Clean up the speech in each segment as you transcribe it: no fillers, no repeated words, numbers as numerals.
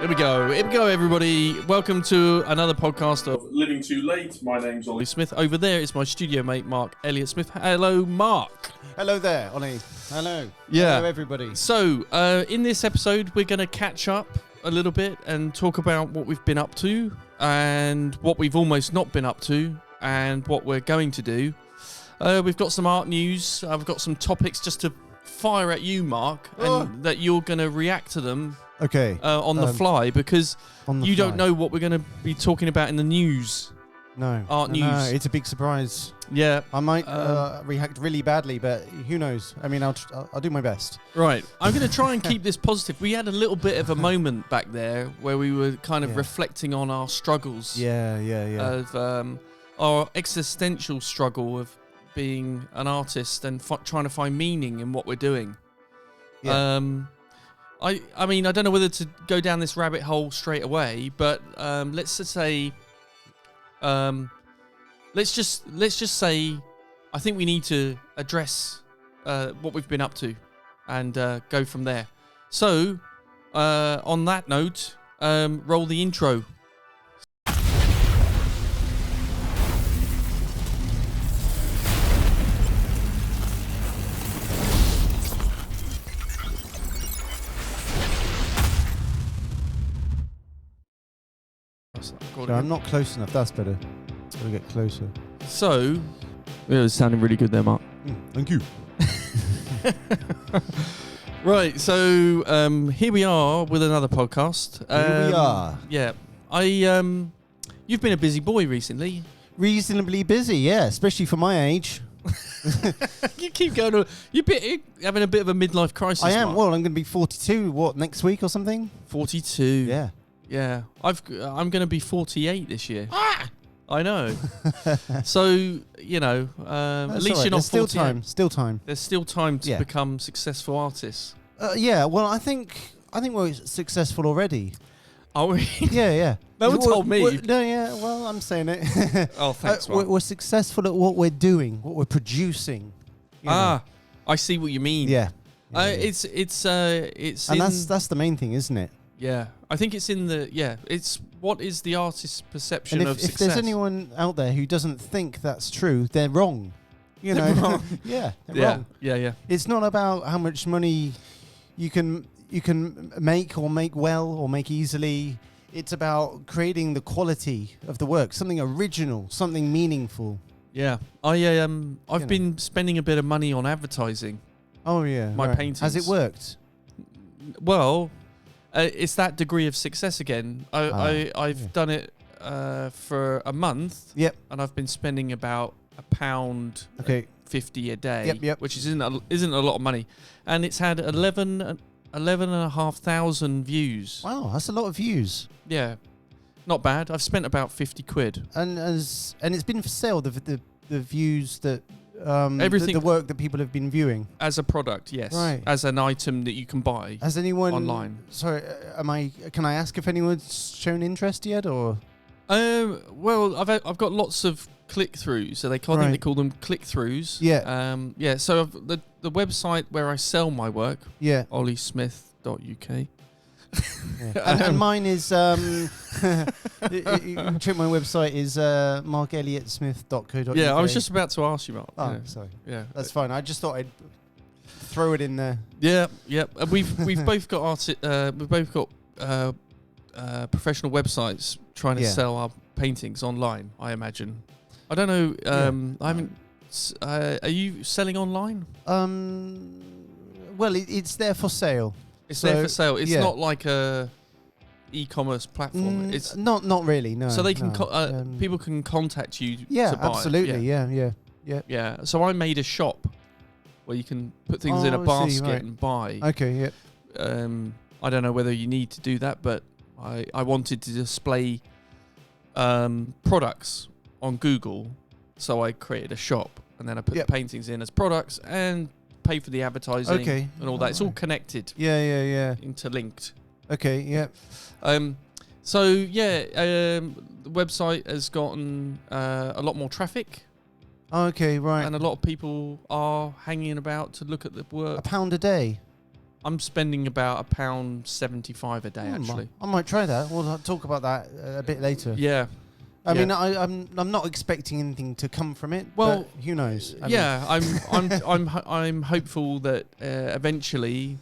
Here we go, everybody. Welcome to another podcast of Living Too Late. My name's Ollie Smith. Over there is my studio mate, Mark Elliott Smith. Hello, Mark. Hello there, Ollie. Hello. Yeah. Hello, everybody. So, in this episode, we're going to catch up a little bit and talk about what we've been up to and what we've almost not been up to and what we're going to do. We've got some art news. I've got some topics just to fire at you, Mark, and that you're going to react to them. Okay. On the fly, because you don't know what we're going to be talking about in the news. No. Art news. No, it's a big surprise. Yeah. I might react really badly, but who knows? I mean, I'll do my best. Right. I'm going to try and keep this positive. We had a little bit of a moment back there where we were kind of reflecting on our struggles. Yeah. Of our existential struggle of being an artist and trying to find meaning in what we're doing. Yeah. I mean, I don't know whether to go down this rabbit hole straight away, but let's just say, let's just say, I think we need to address what we've been up to, and go from there. So, on that note, roll the intro. So I'm not close enough. That's better. Gotta get closer. So, it was sounding really good there, Mark. Thank you. Right, so here we are with another podcast. Here we are. Yeah, you've been a busy boy recently. Reasonably busy, yeah, especially for my age. You keep going. You're having a bit of a midlife crisis. I am. Mark. Well, I'm going to be 42. What, next week or something? 42. Yeah. Yeah, I'm going to be 48 this year. I know. So you know, at least you're not 48. Still time. Still time. There's still time to become successful artists. Yeah. Well, I think we're successful already. Are we? Yeah. No one told me. No, yeah. Well, I'm saying it. Oh, thanks. We're successful at what we're doing, what we're producing. I see what you mean. Yeah. It's and that's the main thing, isn't it? Yeah, I think it's in the it's what is the artist's perception of success. If there's anyone out there who doesn't think that's true, they're wrong. You know, wrong. They're wrong. Yeah. It's not about how much money you can make or make well or make easily. It's about creating the quality of the work, something original, something meaningful. Yeah, I've been spending a bit of money on advertising. Oh yeah, my paintings. Has it worked? Well. It's that degree of success again. I've done it for a month. Yep. And I've been spending about £1.50 a day. Yep. Which isn't a lot of money, and it's had 11,500 views. Wow, that's a lot of views. Yeah, not bad. I've spent about £50. And it's been for sale. The views that. Everything, the work that people have been viewing as a product, yes, right. As an item that you can buy. Has anyone online? Sorry, can I ask if anyone's shown interest yet, or? Well, I've got lots of click-throughs, so I think they call them click-throughs. Yeah. So the website where I sell my work, olliesmith.uk. Yeah. And mine is check my website is markelliotsmith.co.uk. Yeah, I was just about to ask you, Mark. Oh, sorry. Yeah, that's fine. I just thought I'd throw it in there. Yeah. We've both got professional websites trying to sell our paintings online. I imagine. I don't know. I haven't. Are you selling online? Well, it's there for sale. It's there for sale. It's not like a e-commerce platform. It's not really. No. So they can people can contact you. Yeah, to buy absolutely. It. Yeah. So I made a shop where you can put things in a basket and buy. Okay. Yeah. I don't know whether you need to do that, but I wanted to display products on Google, so I created a shop and then I put the paintings in as products and pay for the advertising and all that. It's all connected. Yeah. Interlinked. Okay, yeah. The website has gotten a lot more traffic. Okay, right. And a lot of people are hanging about to look at the work. £1 a day? I'm spending about £1.75 a day actually. I might try that. We'll talk about that a bit later. Yeah. I mean, I'm not expecting anything to come from it. Well, but who knows? I'm hopeful that eventually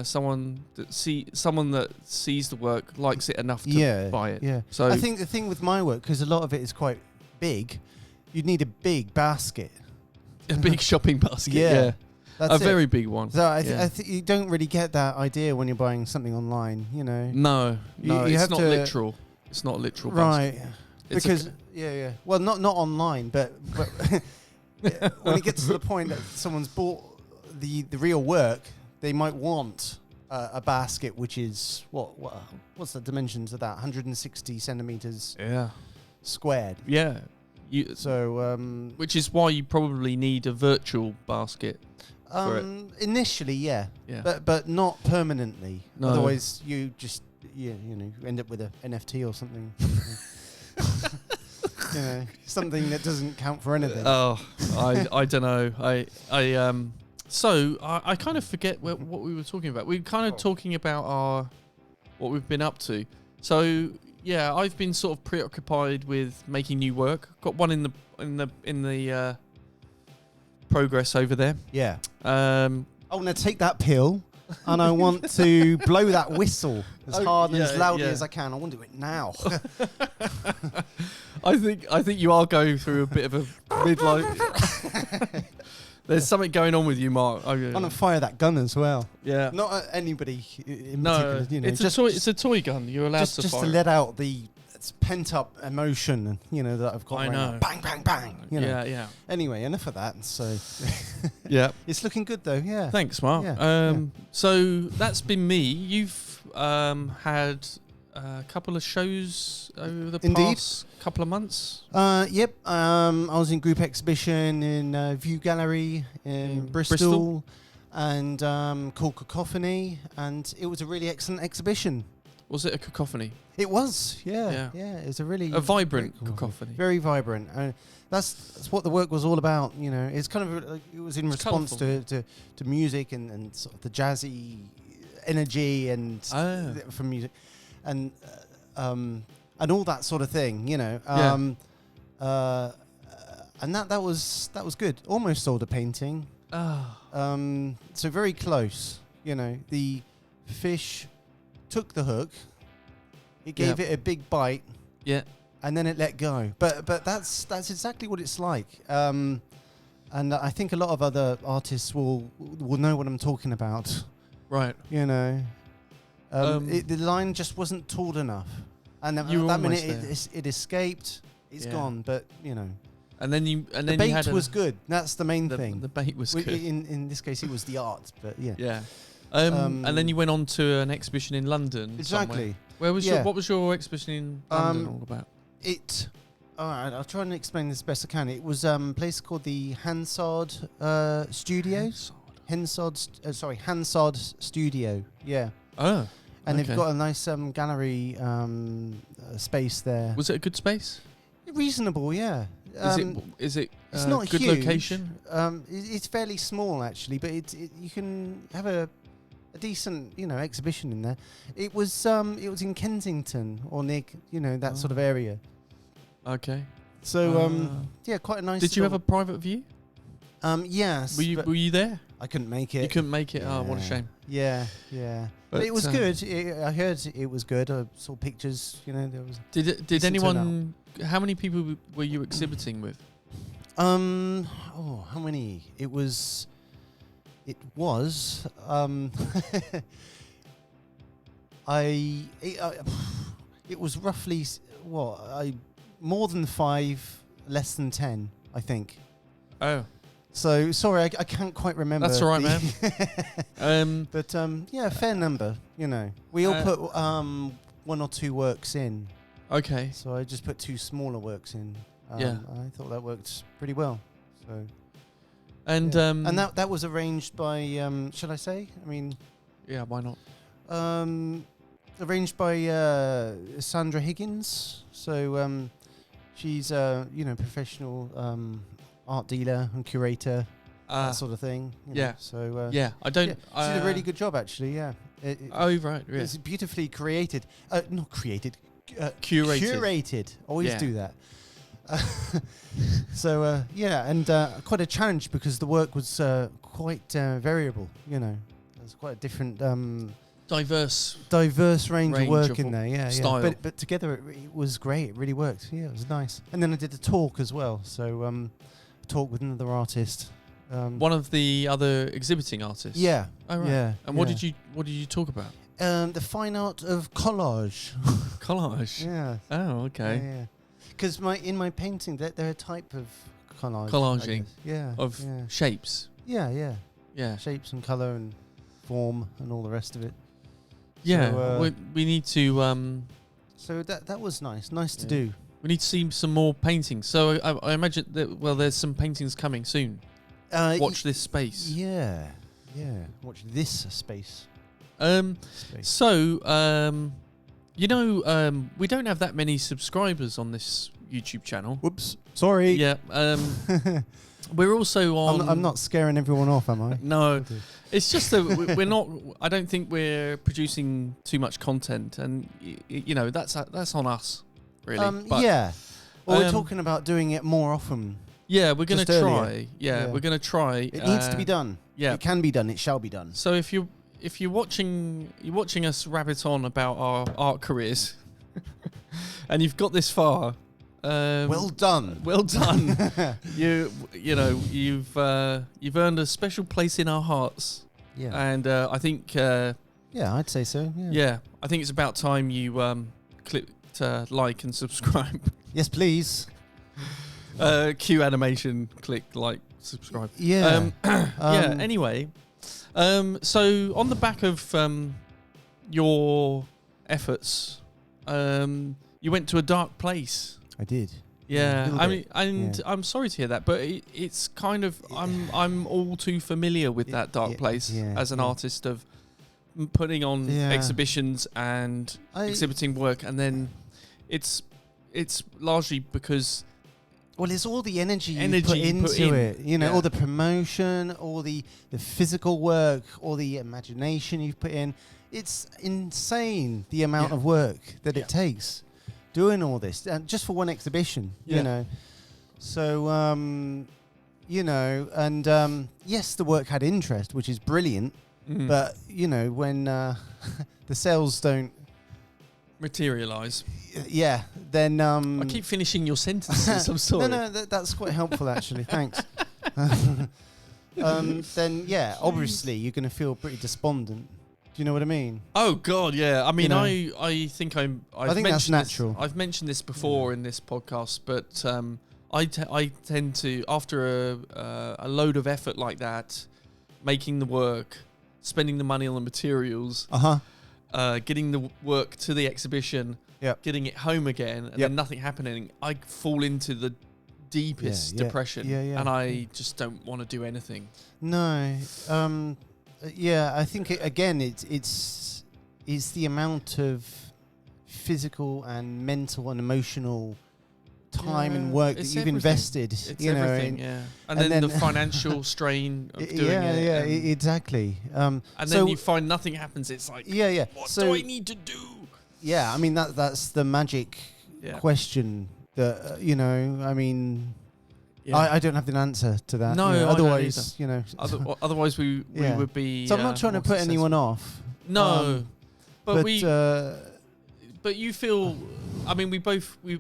someone that sees the work likes it enough to buy it. Yeah. So I think the thing with my work, because a lot of it is quite big, you'd need a big basket, a big shopping basket. Yeah. That's a very big one. So I think you don't really get that idea when you're buying something online. You know. No, you it's have not to literal. It's not literal. Right. Basket. Because well, not online, but when it gets to the point that someone's bought the real work, they might want a basket which is what's the dimensions of that? 160 centimeters squared. Yeah. Which is why you probably need a virtual basket. Initially, yeah. But not permanently. No. Otherwise, you just you end up with a NFT or something. Something that doesn't count for anything. Oh, I don't know. I kind of forget what we were talking about. We were kind of talking about what we've been up to. So yeah, I've been sort of preoccupied with making new work. Got one in the progress over there. Yeah. I want to take that pill, and I want to blow that whistle as hard and as loudly as I can. I want to do it now. I think you are going through a bit of a midlife. There's something going on with you, Mark. I want to fire that gun as well. Yeah. Not at anybody in particular. You know, it's a toy gun. You're allowed to fire. Just to let out the pent up emotion, that I've got. I know. Bang, bang, bang. Yeah. Anyway, enough of that. So. Yeah. It's looking good though. Yeah. Thanks, Mark. Yeah. So that's been me. You've had a couple of shows over the past couple of months. Yep. I was in group exhibition in View Gallery in Bristol. And called Cacophony, and it was a really excellent exhibition. Was it a cacophony? It was, yeah. It was a vibrant cacophony. Very vibrant. That's what the work was all about. It's kind of it was in response to music and sort of the jazzy energy and from music and all that sort of thing. And that was good. Almost sold a painting. So very close. The fish took the hook, it gave it a big bite, and then it let go. But that's exactly what it's like. And I think a lot of other artists will know what I'm talking about. Right. The line just wasn't taut enough, and that minute it escaped. It's gone. But And then the bait was good. That's the main thing. The bait was good. In this case, it was the art. But yeah. Yeah. And then you went on to an exhibition in London. Exactly. Somewhere. Where was what was your exhibition in London all about? All right, I'll try and explain this best I can. It was a place called the Hansard Studios. Hansard Studio. Yeah. Oh. And they've got a nice gallery space there. Was it a good space? Reasonable, yeah. Is it? It's not good huge. Location. It's fairly small actually, but you can have a decent exhibition in there. It was in Kensington or near that sort of area. Okay. So quite a nice. Did you have a private view? Yes. Were you there? I couldn't make it. You couldn't make it. Yeah. Oh, what a shame. Yeah. But it was good. I heard it was good. I saw pictures. There was. Did anyone? How many people were you exhibiting with? How many? It was. It was roughly more than 5, less than 10, I think. Oh. So sorry, I can't quite remember. That's all right, man. But a fair number. We all put 1 or 2 works in. Okay. So I just put 2 smaller works in. I thought that worked pretty well. So. And and that was arranged by shall I say? I mean, yeah, why not? Arranged by Sandra Higgins. So she's a professional art dealer and curator. that sort of thing. So I don't. she did a really good job, actually. Yeah. Right. Yeah. It's beautifully created. Not created. Curated. Always do that. And quite a challenge because the work was quite variable. There's quite a different diverse range of work in there. Style. But together it was great. It really worked. Yeah, it was nice. And then I did a talk as well. So a talk with another artist. One of the other exhibiting artists. Yeah. Oh, right. Yeah. And what did you talk about? The fine art of collage. Collage. Yeah. Oh, okay. Yeah. Because in my painting, they're a type of collage. Collaging. Yeah. Of shapes. Yeah. Yeah. Shapes and colour and form and all the rest of it. Yeah. So, we need to. So that was nice. Nice to do. We need to see some more paintings. So I imagine that. Well, there's some paintings coming soon. Watch this space. Yeah. Watch this space. So, we don't have that many subscribers on this YouTube channel. Whoops. Sorry. Yeah. We're also on... I'm not scaring everyone off, am I? No. It's just that we're not... I don't think we're producing too much content. And, that's on us, really. Well, we're talking about doing it more often. Yeah, we're going to try. Yeah, we're going to try. It needs to be done. Yeah. It can be done. It shall be done. So if you're watching us rabbit on about our art careers, and you've got this far, well done. Well done. You've earned a special place in our hearts. Yeah. And I think I'd say so. Yeah. I think it's about time you click like and subscribe. Yes, please. Cue animation, click like, subscribe. Yeah. Anyway, so on the back of your efforts, you went to a dark place. I did. Yeah, I'm sorry to hear that, but it's kind of I'm all too familiar with that dark place as an artist of putting on exhibitions and exhibiting work, and then it's largely because. Well, it's all the energy you put into it. All the promotion, all the physical work, all the imagination you've put in. It's insane the amount of work that it takes doing all this, just for one exhibition, So, yes, the work had interest, which is brilliant. Mm. But, when the sales don't materialize. Yeah, then... I keep finishing your sentences, I'm sorry. No, that's quite helpful, actually. Thanks. Then, obviously, you're going to feel pretty despondent. Do you know what I mean? Oh, God, yeah. I mean, I think I think that's natural. I've mentioned this before in this podcast, but I tend to, after a load of effort like that, making the work, spending the money on the materials... getting the work to the exhibition, getting it home again, and then nothing happening, I fall into the deepest depression, and I just don't want to do anything. No, I think it's the amount of physical and mental and emotional time and work that you've invested. It's everything, and then the financial strain of doing it. Exactly. And then you find nothing happens. It's like, what do I need to do? Yeah, I mean that's the magic question. That I don't have the answer to that. No, otherwise, otherwise we would be. So I'm not trying to put anyone off. No, but you feel. I mean, we both. We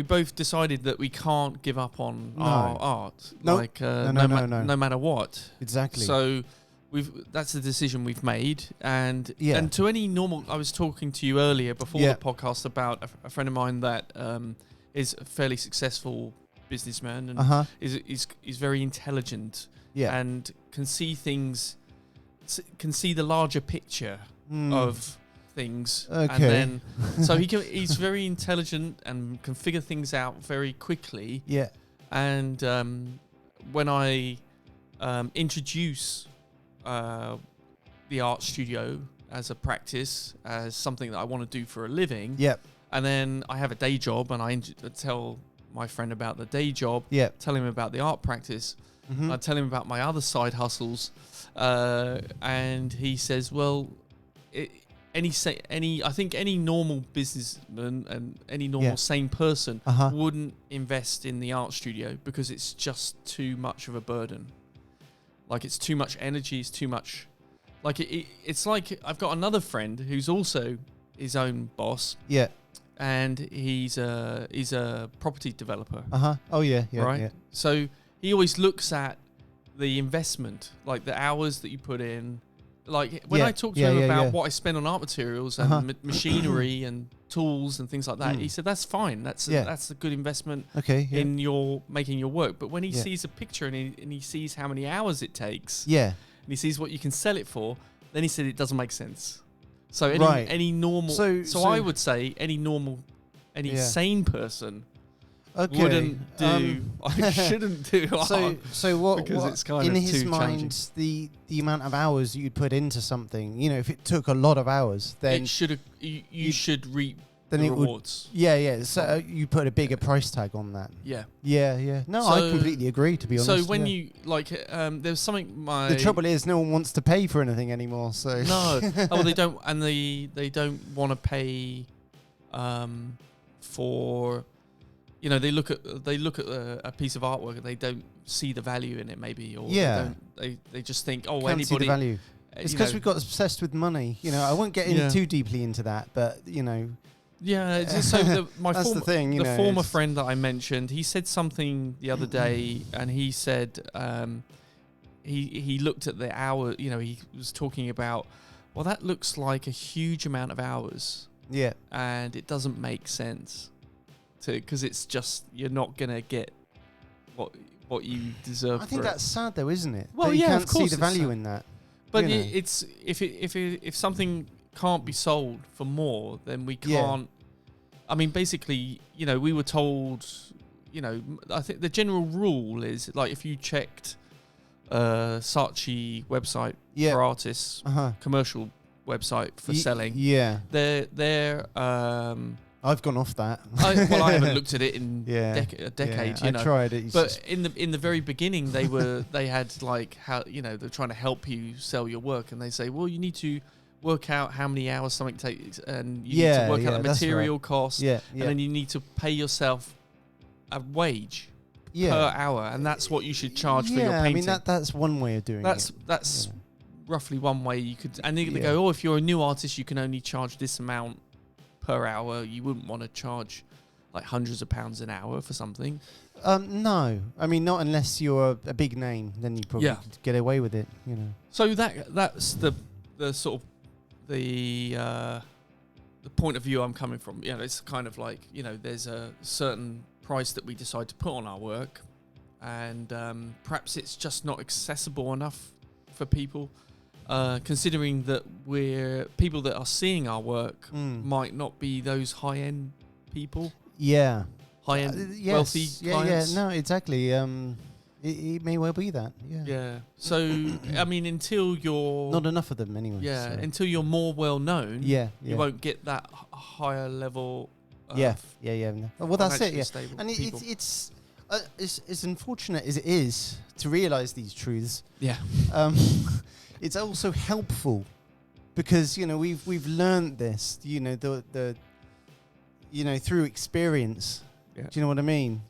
both decided that we can't give up on our art, no matter what. Exactly. So that's the decision we've made, and to any normal. I was talking to you earlier before the podcast about a friend of mine that is a fairly successful businessman and is very intelligent and can see things, can see the larger picture of things, and then so he's very intelligent and can figure things out very quickly. Yeah, and when I introduce the art studio as a practice, as something that I want to do for a living, and then I have a day job, and I tell my friend about the day job, Yeah. tell him about the art practice, Mhm. I tell him about my other side hustles, and he says, well, I think any normal businessman and any normal sane person wouldn't invest in the art studio because it's just too much of a burden. Like, it's too much energy, it's too much. Like, it's like I've got another friend who's also his own boss. Yeah. And he's a property developer. Oh yeah. Yeah. Right. Yeah. So he always looks at the investment, like the hours that you put in. Like when I talk to him about what I spend on art materials and machinery and tools and things like that, he said that's fine. That's a good investment in your making your work. But when he sees a picture and he sees how many hours it takes, and he sees what you can sell it for, then he said it doesn't make sense. So any normal, so I would say any sane person wouldn't do. I shouldn't do art. So what? Because it's kind in of his too mind, the amount of hours you'd put into something, if it took a lot of hours, then it should you should reap then the it rewards. Would. So you put a bigger price tag on that. Yeah. No, So, I completely agree. To be honest. So when you there's something the trouble is no one wants to pay for anything anymore. So no, they don't, and they don't want to pay for. They look at a piece of artwork and they don't see the value in it, maybe, or they just think, can't anybody see the value. It's because we got obsessed with money. I won't get in too deeply into that, but Yeah, it's just so that's the thing. The former friend that I mentioned, he said something the other day, and he said he looked at the hour. He was talking about, well, that looks like a huge amount of hours. Yeah, and it doesn't make sense. Because it's just you're not gonna get what you deserve. I think that's sad, though, isn't it? Well, that you can't of course see the value in that. But it's if something can't be sold for more, then we can't. I mean, basically, we were told. I think the general rule is like if you checked Saatchi website for artists, commercial website for selling. Yeah, they're I've gone off that. I haven't looked at it in a decade. I tried it, but in the very beginning, they had like how they're trying to help you sell your work, and they say, well, you need to work out how many hours something takes, and you need to work out the material cost, and then you need to pay yourself a wage per hour, and that's what you should charge for your painting. I mean that's one way of doing it. That's roughly one way you could, and they go, if you're a new artist, you can only charge this amount per hour. You wouldn't want to charge like hundreds of pounds an hour for something. No, I mean not unless you're a big name, then you probably could get away with it. So that's the sort of the point of view I'm coming from. It's kind of like there's a certain price that we decide to put on our work, and perhaps it's just not accessible enough for people. Considering that people that are seeing our work might not be those high-end people. Yeah. High-end, wealthy clients. Yeah, no, exactly. It may well be that, Yeah. So, I mean, until you're... Not enough of them, anyway. Yeah, until you're more well-known, you won't get that higher level of... Well, that's it, And it's as unfortunate as it is to realise these truths. Yeah. It's also helpful because we've learned this through experience. Do you know what I mean?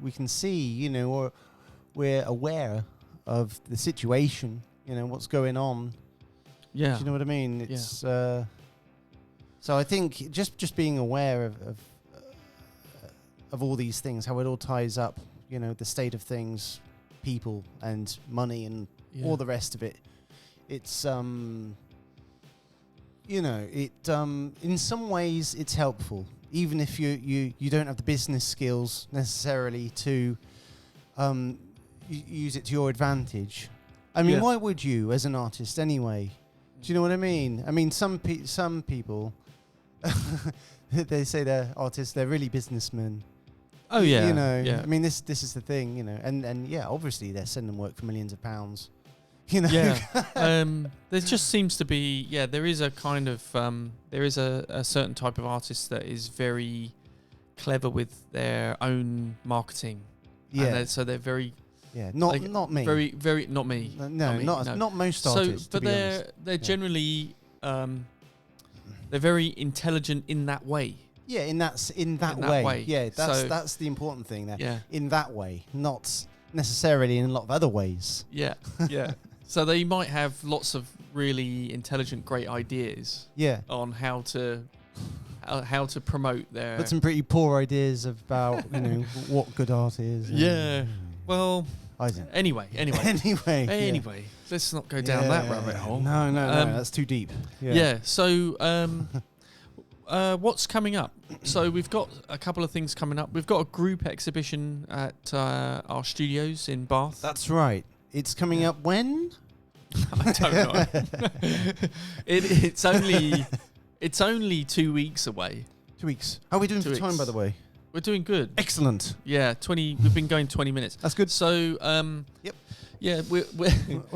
We can see or we're aware of the situation. What's going on. Yeah. Do you know what I mean? It's so I think just being aware of all these things, how it all ties up. The state of things, people and money and all the rest of it. It's in some ways it's helpful, even if you don't have the business skills necessarily to use it to your advantage. I mean, why would you as an artist anyway? Do you know what I mean? I mean, some people they say they're artists, they're really businessmen. Oh yeah, I mean, this is the thing, and obviously they're sending work for millions of pounds. There just seems to be there is a kind of there is a certain type of artist that is very clever with their own marketing. Yeah. And so they're very not me. very very not me. Not most artists. So, but they're generally they're very intelligent in that way. Yeah, in that way. Yeah, that's the important thing there. Yeah. In that way, not necessarily in a lot of other ways. Yeah, yeah. So they might have lots of really intelligent, great ideas. Yeah. On how to promote their. But some pretty poor ideas about what good art is. Yeah. Well. I don't. Anyway. Anyway. Let's not go down that rabbit hole. No. That's too deep. Yeah. So. What's coming up? So we've got a couple of things coming up. We've got a group exhibition at our studios in Bath. That's right. It's coming up when? I don't know. It's only 2 weeks away. 2 weeks. How are we doing for time, by the way? We're doing good. Excellent. Yeah, 20. We've been going 20 minutes. That's good. So, yep. Yeah, we're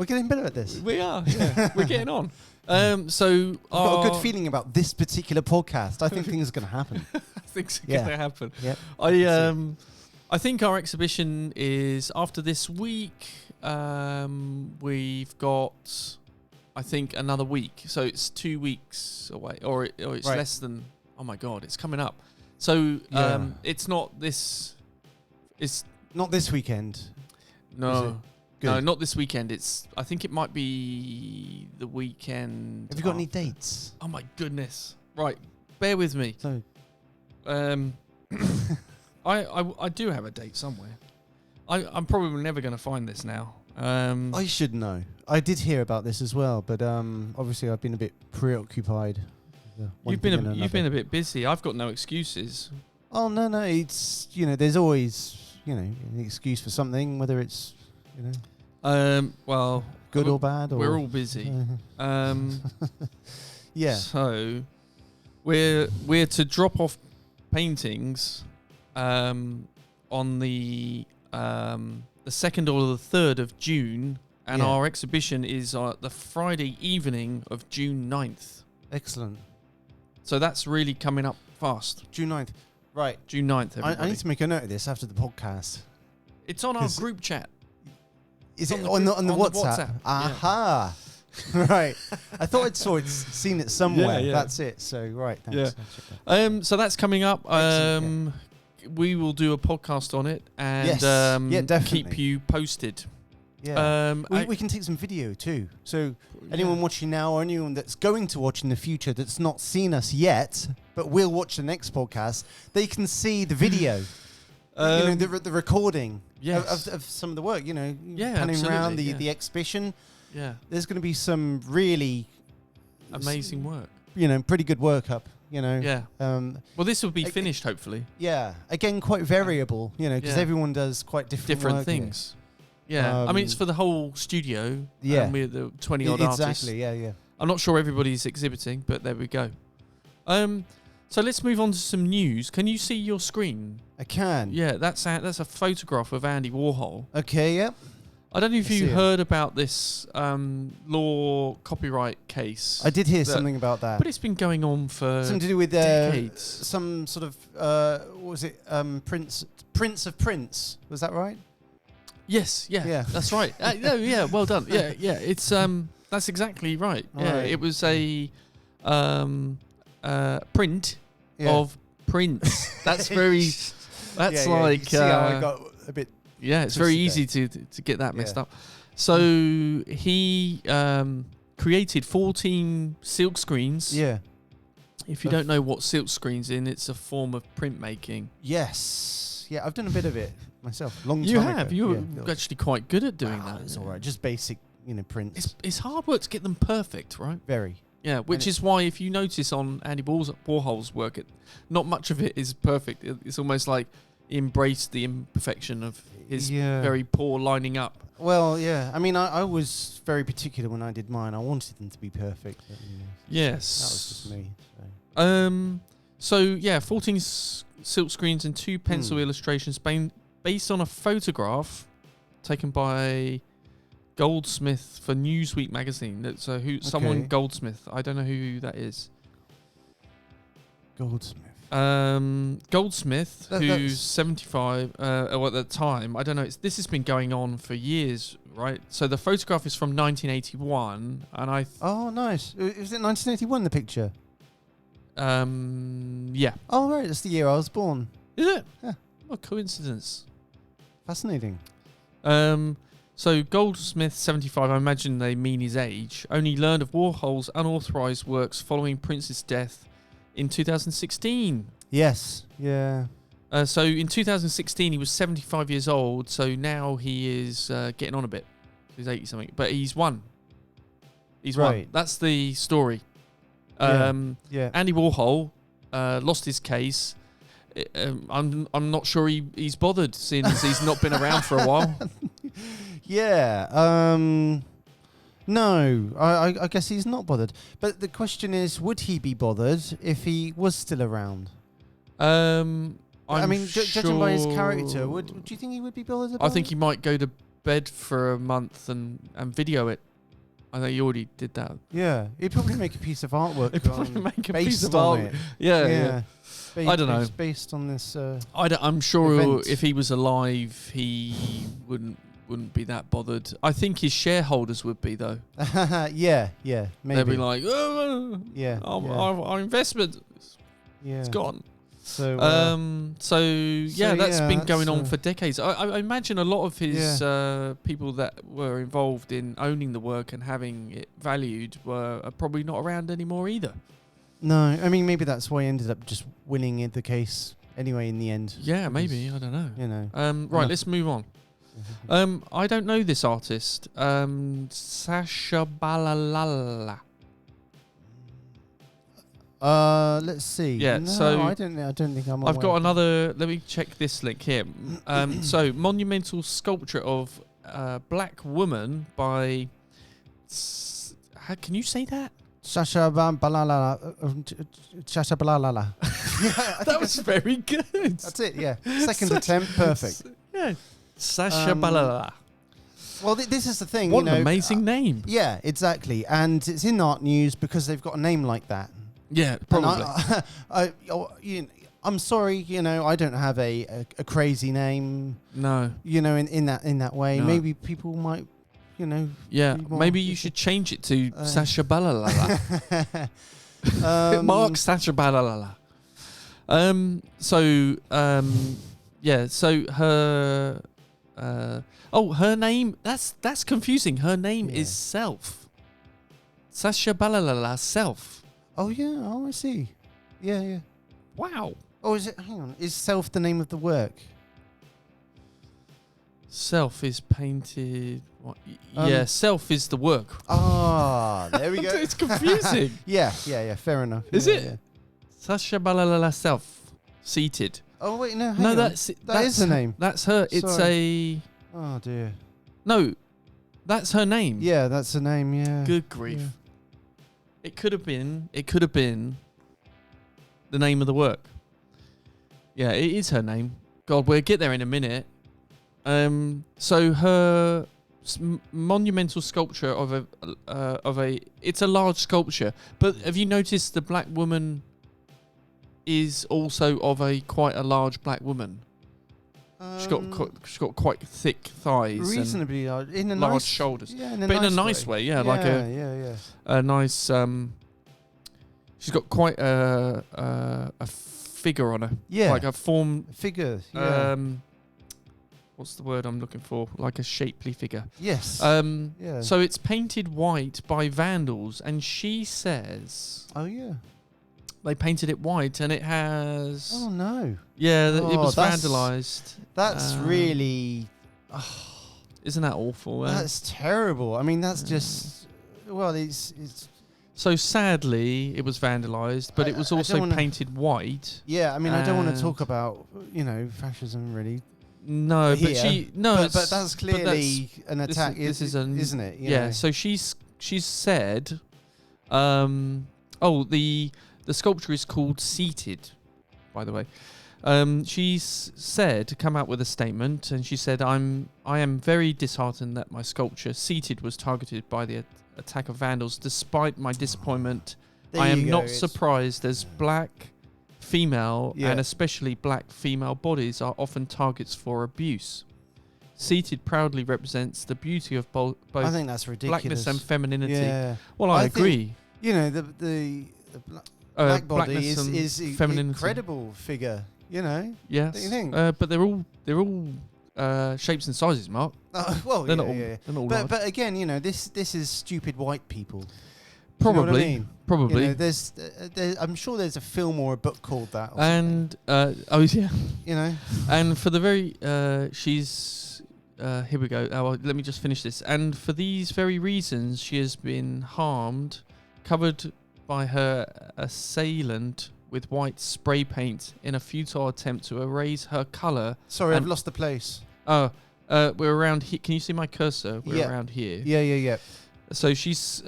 getting better at this. We are. Yeah, we're getting on. So I've got a good feeling about this particular podcast. I think things are going to happen. Things are going to happen. Yeah. I think our exhibition is after this week. We've got, I think, another week. So it's 2 weeks away, or it's less than. Oh my God, it's coming up. So it's not this. It's not this weekend. No. No, not this weekend. I think it might be the weekend. Have you got any dates? Oh my goodness! Right, bear with me. So, I do have a date somewhere. I'm probably never going to find this now. I should know. I did hear about this as well, but obviously I've been a bit preoccupied. You've been a bit busy. I've got no excuses. Oh no! It's there's always an excuse for something, whether it's well, good or bad. Or we're all busy. Yeah. So we're to drop off paintings on the 2nd or the 3rd of June, and our exhibition is the Friday evening of June 9th. Excellent. So that's really coming up fast. June 9th. Right. June 9th, everybody. I need to make a note of this after the podcast. It's on our group chat. Is it on the WhatsApp? Aha. Yeah. Right. I thought I'd seen it somewhere. Yeah. That's it. So, right. Thanks. Yeah. So that's coming up. We will do a podcast on it and definitely. keep you posted. Yeah. We can take some video too. So anyone watching now or anyone that's going to watch in the future that's not seen us yet, but will watch the next podcast, they can see the video. The recording of some of the work, panning around the exhibition. Yeah. There's going to be some really amazing work. Pretty good work up. Yeah. Well, this will be finished hopefully. Yeah. Again, quite variable. Because everyone does quite different work, things. Yeah. I mean, it's for the whole studio. Yeah. And we're the 20 odd artists. Exactly. Yeah. I'm not sure everybody's exhibiting, but there we go. So let's move on to some news. Can you see your screen? I can. Yeah, that's a photograph of Andy Warhol. Okay, yep. I don't know if you heard about this law copyright case. I did hear something about that. But it's been going on for something to do with decades. Some sort of, what was it, Prince of Prince. Was that right? Yes, yeah. That's right. Yeah, well done. Yeah, it's that's exactly right. Right. It was a print of Prince. That's very. That's like. You see how I got a bit. Yeah, it's very easy to get that messed up. So he created 14 silk screens. Yeah. If you don't know what silk screens in, it's a form of printmaking. Yes. Yeah, I've done a bit of it myself. Long time you ago. have. You're actually quite good at doing that. It's all right. Just basic, prints. It's hard work to get them perfect, right? Very. Yeah, which is why if you notice on Andy Warhol's work, not much of it is perfect. It's almost like he embraced the imperfection of his very poor lining up. Well, yeah. I mean, I was very particular when I did mine. I wanted them to be perfect. But, yes. That was just me. So 14 silk screens and 2 pencil illustrations based on a photograph taken by Goldsmith for Newsweek magazine. Someone Goldsmith. I don't know who that is. Goldsmith. Goldsmith, That's- who's 75, or at the time, I don't know. This has been going on for years, right? So the photograph is from 1981, and Oh, nice. Is it 1981, the picture? yeah. Oh, right. That's the year I was born. Is it? Yeah. What coincidence. Fascinating. So Goldsmith, 75, I imagine they mean his age, only learned of Warhol's unauthorized works following Prince's death in 2016. Yes. Yeah. So in 2016, he was 75 years old, so now he is getting on a bit. He's 80-something, but he's won. He's won. Right. That's the story. Yeah. Andy Warhol lost his case. I'm not sure he's bothered, seeing as he's not been around for a while. Yeah. No, I guess he's not bothered. But the question is, would he be bothered if he was still around? I mean, judging by his character, do you think he would be bothered about I think he might go to bed for a month and video it. I think he already did that. Yeah, he'd probably make a piece of artwork. He'd probably make a piece of based on art. it. Yeah. I don't know. Based on this. I'm sure event. if he was alive, he wouldn't be that bothered. I think his shareholders would be, though. Yeah, maybe. They'd be like, yeah, our investment, it's gone. So, that's been going on that's, for decades. I imagine a lot of his people that were involved in owning the work and having it valued are probably not around anymore either. No, I mean, maybe that's why he ended up just winning the case anyway in the end. Yeah, maybe. I don't know. You know. Right, let's move on. I don't know this artist. Tschabalala. Let's see. Yeah, no, so I don't think I'm. I've aware got of another. Let me check this link here. So monumental sculpture of black woman by. How can you say that? Tschabalala. Tschabalala. That was very good. That's it. Yeah, second attempt, perfect. Yeah, Tschabalala. Well, this is the thing. What an amazing name. Yeah, exactly, and it's in art news because they've got a name like that. Yeah, probably. I'm sorry, I don't have a crazy name. No. In that way, No. maybe people might, Yeah, be more maybe you should change it to Tschabalala. Mark Tschabalala. So her. Her name. That's confusing. Her name is Self. Tschabalala Self. Oh yeah. Oh, I see. Yeah. Wow. Oh, is it? Hang on. Is Self the name of the work? Self is painted. What? Yeah, Self is the work. Ah, there we go. It's confusing. Yeah. Fair enough. Is yeah, it? Yeah. Tschabalala Self. Seated. Oh wait, no. No, hang on. that is the name. That's her. It's Sorry. Oh dear. No, that's her name. Yeah, that's the name. Yeah. Good grief. Yeah. It could have been the name of the work. Yeah, it is her name. God, we'll get there in a minute. So her monumental sculpture of a it's a large sculpture, but have you noticed the black woman is also of quite a large black woman? She's got quite thick thighs, reasonably large, in a large nice, shoulders, yeah, but in a nice way. Yeah, like a nice. She's got quite a figure on her. Yeah, like a form figure. Yeah. What's the word I'm looking for? Like a shapely figure. Yes. Yeah. So it's painted white by vandals, and she says. Oh yeah. They painted it white, and it has. Oh no! Yeah, it was vandalised. That's really. Isn't that awful? That's terrible. I mean, that's just. Well, it's. So sadly, it was vandalised, but it was also painted white. Yeah, I mean, I don't want to talk about fascism really. No, but but that's clearly an attack. Isn't it? Yeah. So she's said. The sculpture is called Seated, by the way. She's come out with a statement, and she said, I am very disheartened that my sculpture, Seated, was targeted by the attack of vandals. Despite my disappointment, I am not surprised as black female and especially black female bodies are often targets for abuse. Seated proudly represents the beauty of both I think that's ridiculous. blackness and femininity. Yeah. Well, I agree. Think, the black body is an incredible figure. Yes. Don't you think? But they're all shapes and sizes, Mark. Well, they're yeah. They're not all but again, this is stupid white people. Probably. You know what I mean? Probably. There's I'm sure there's a film or a book called that. And And for the very she's here we go. Oh, well, let me just finish this. And for these very reasons, she has been harmed, covered by her assailant with white spray paint in a futile attempt to erase her colour. Sorry, I've lost the place. We're around here. Can you see my cursor? We're around here. Yeah. So she's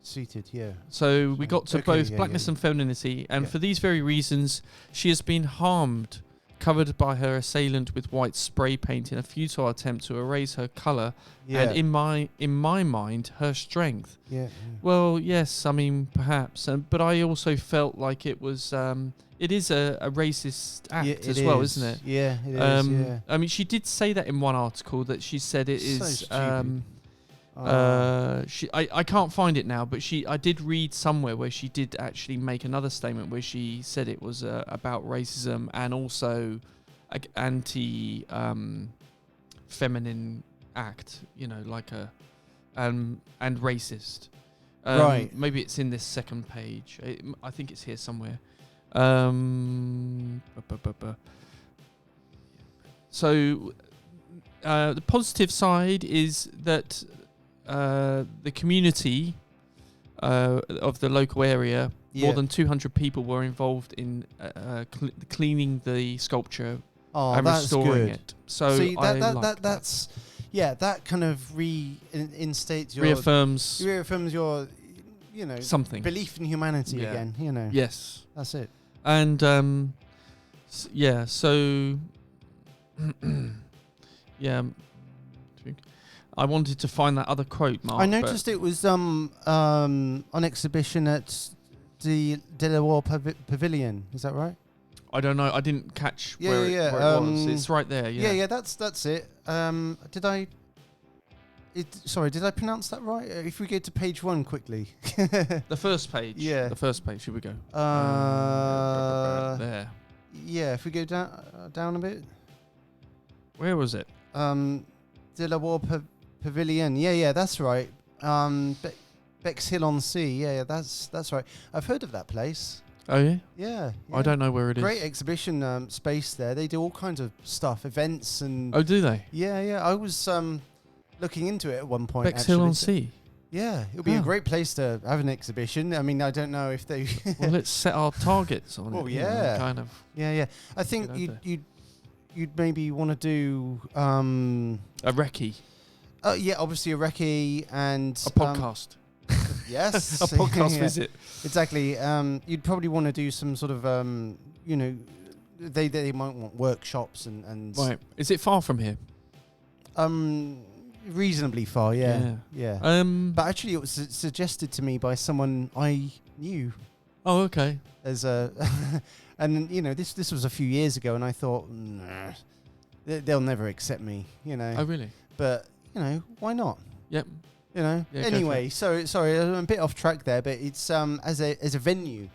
seated, yeah. So we got to both blackness and femininity, and for these very reasons, she has been harmed, covered by her assailant with white spray paint in a futile attempt to erase her colour, and in my mind, her strength. Yeah. Well, yes, I mean perhaps, but I also felt like it was. It is a racist act as well, isn't it? Yeah, it is. Yeah. I mean, she did say that in one article that she said it is. Stupid. I can't find it now, but I did read somewhere where she did actually make another statement where she said it was about racism and also anti feminine act, like and racist. Right. Maybe it's in this second page. I think it's here somewhere. So the positive side is that the community of the local area, more than 200 people were involved in cleaning the sculpture and restoring it. So see, that's that kind of reaffirms your something belief in humanity again. Yes, that's it. And so I wanted to find that other quote, Mark. I noticed it was on exhibition at the De La War Pavilion. Is that right? I don't know. I didn't catch where it was. It's right there. Yeah. That's it. Did I pronounce that right? If we go to page 1 quickly. The first page. Yeah. The first page. Here we go. There. Yeah. If we go down a bit. Where was it? De La War Pavilion. Yeah, that's right. Bexhill-on-Sea. Yeah, that's right. I've heard of that place. Oh yeah? Yeah. I don't know where it is. Great exhibition space there. They do all kinds of stuff, events and. Oh, do they? Yeah. I was looking into it at one point. Bexhill-on-Sea. Yeah, it would be a great place to have an exhibition. I mean, I don't know if they. Well, let's set our targets on it. Oh yeah. Kind of. Yeah. I think you'd maybe want to do a recce. Yeah, obviously a recce and a podcast. Yes, a podcast visit. Exactly. You'd probably want to do some sort of they might want workshops and. Right. Is it far from here? Reasonably far. Yeah. But actually, it was suggested to me by someone I knew. Oh, okay. As a, and this was a few years ago, and I thought, nah, they'll never accept me. Oh, really? But why not? Yep. Yeah, anyway, sorry, I'm a bit off track there, but it's as a venue.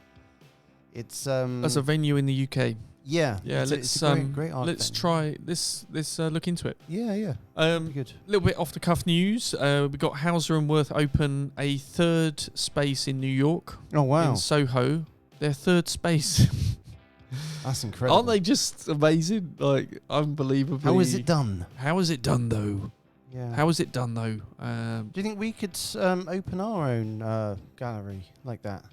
It's as a venue in the UK. Yeah. Let's great art let's venue. try this. Let's look into it. Yeah. Good. A little bit off the cuff news. We got Hauser and Wirth open a third space in New York. Oh wow. In Soho, their third space. That's incredible. Aren't they just amazing? Like unbelievable. How is it done? How is it done though? Yeah. How is it done though? Do you think we could open our own gallery like that?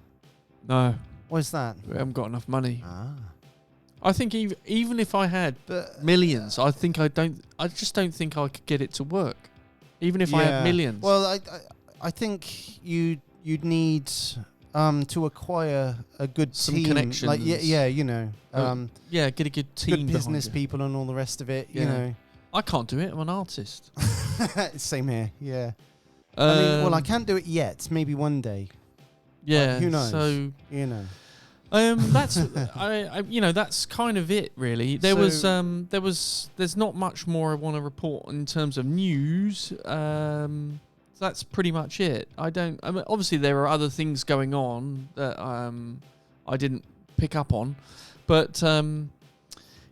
No. What's that? We haven't got enough money. Ah. I think even if I had millions, I just don't think I could get it to work. Even if I had millions. Well, I think you'd need to acquire a good some team, connections. like get a good team, good business people and all the rest of it. I can't do it. I'm an artist. Same here. Yeah. I mean, I can't do it yet. Maybe one day. Yeah. Who knows? So That's that's kind of it really. There's not much more I want to report in terms of news. That's pretty much it. Obviously there are other things going on that I didn't pick up on, but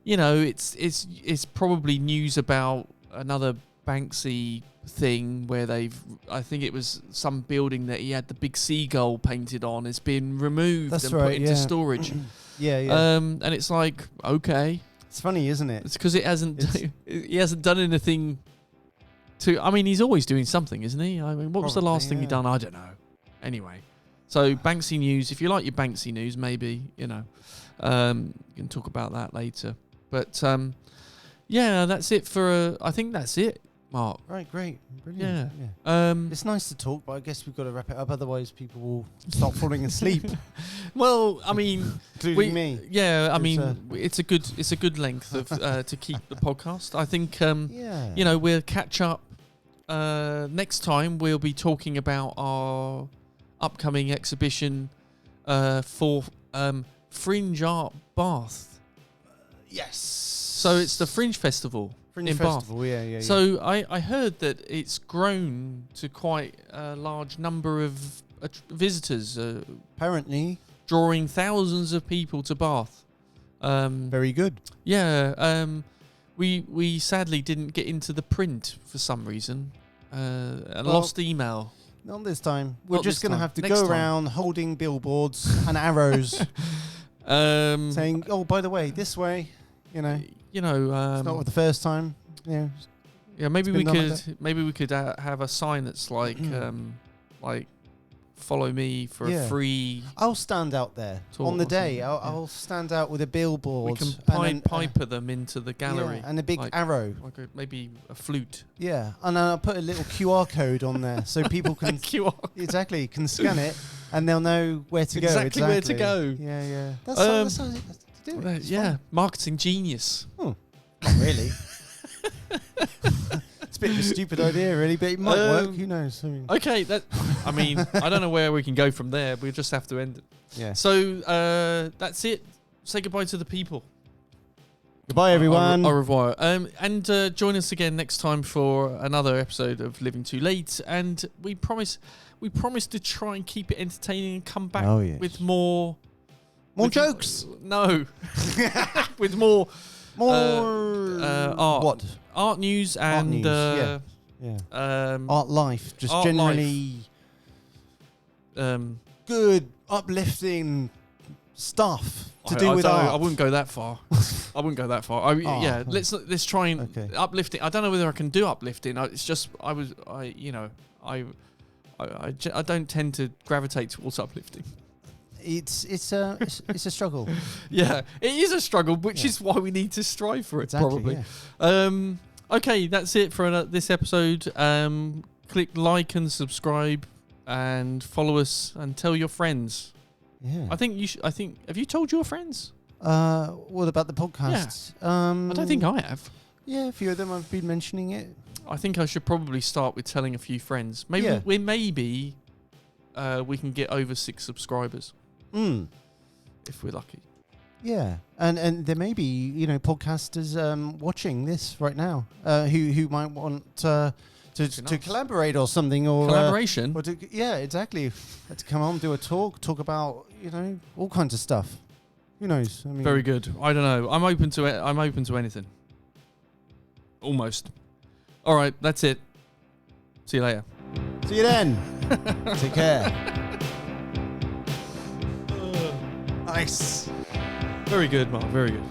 it's probably news about another Banksy thing where I think it was some building that he had the big seagull painted on has been removed put into storage. Yeah. And it's like, okay. It's funny, isn't it? It's because he hasn't done anything he's always doing something, isn't he? I mean, what was the last thing he done? I don't know. Anyway, so Banksy news. If you like your Banksy news, maybe, you can talk about that later. But, that's it I think that's it, Mark. Right, great. Brilliant. Yeah. It's nice to talk, but I guess we've got to wrap it up. Otherwise, people will start falling asleep. Well, I mean, including me. Yeah, I mean, it's a good length of to keep the podcast. I think, we'll catch up. Next time we'll be talking about our upcoming exhibition for Fringe Art Bath. Yes. So it's the Fringe Festival. Fringe Festival, Bath. Yeah. So I heard that it's grown to quite a large number of visitors. Apparently. Drawing thousands of people to Bath. Very good. Yeah. We sadly didn't get into the print for some reason. Lost email. Not this time. We're Not just going to have to Next go time. around holding billboards and arrows saying, oh, by the way, this way, it's not the first time. Yeah. Yeah, maybe we could have a sign that's like follow me for a free. I'll stand out there on the day. I'll stand out with a billboard. We can piper them into the gallery. And a big arrow. Like maybe a flute. Yeah, and I'll put a little QR code on there so people can can scan it and they'll know where to go. Exactly where to go. Yeah. That's how to do it. Yeah, marketing genius. Oh, not really. It's a bit of a stupid idea, really, but it might work. Who knows? Okay, I don't know where we can go from there. We'll just have to end it. Yeah. So that's it. Say goodbye to the people. Goodbye, everyone. Au revoir. And join us again next time for another episode of Living Too Late. And we promise to try and keep it entertaining and come back with more jokes. No, with more art. What? Art news and art life, just art generally life. Good, uplifting stuff to do with art. I wouldn't go that far. Let's try and uplifting. I don't know whether I can do uplifting. It's just I don't tend to gravitate towards uplifting. It's a struggle. Yeah, it is a struggle, which is why we need to strive for it. Probably. Yeah. Okay, that's it for this episode. Click like and subscribe, and follow us, and tell your friends. Yeah. I think have you told your friends? What about the podcast? Yeah. I don't think I have. Yeah, a few of them I've been mentioning it. I think I should probably start with telling a few friends. Maybe we can get over 6 subscribers. If we're lucky. Yeah, and there may be podcasters watching this right now who might want to collaborate or something, or collaboration. Exactly. To come on, do a talk about all kinds of stuff. Who knows? I mean, very good. I don't know. I'm open to it. I'm open to anything. Almost. All right, that's it. See you later. See you then. Take care. Nice. Very good, Mark. Very good.